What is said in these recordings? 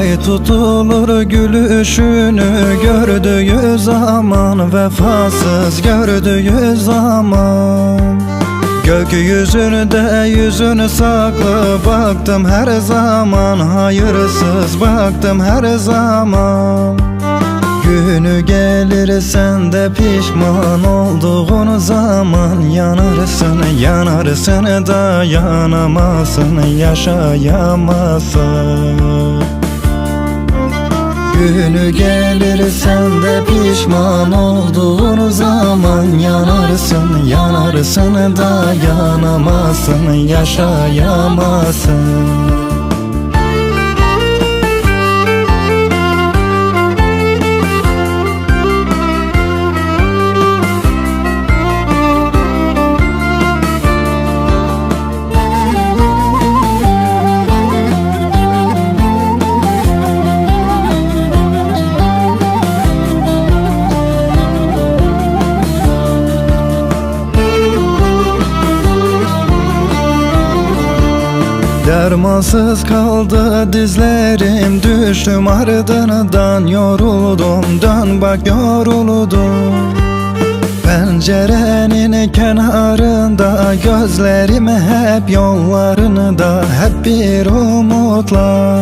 Ay tutulur gülüşünü gördüğü zaman, vefasız gördüğü zaman. Gökyüzünde yüzünü saklı baktım her zaman, hayırsız baktım her zaman. Günü gelir sen de pişman olduğun zaman, yanarsın yanarsın dayanamazsın, yaşayamazsın. Günü gelir sen de pişman olduğun zaman, yanarsın yanarsın dayanamazsın, yaşayamazsın. Dermansız kaldı dizlerim, düştüm ardından, yoruldum, dön bak yoruldum. Pencerenin kenarında gözlerim hep yollarında, hep bir umutla.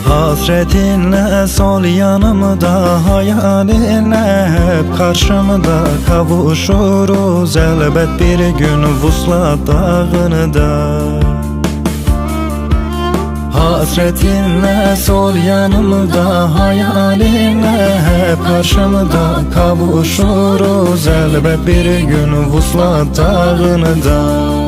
Hasretinle sol yanımda, hayalinle hep karşımda. Kavuşuruz elbet bir gün Vuslat dağında. Hasretinle sol yanımda, hayalinle hep karşımda. Kavuşuruz elbet bir gün Vuslat dağında.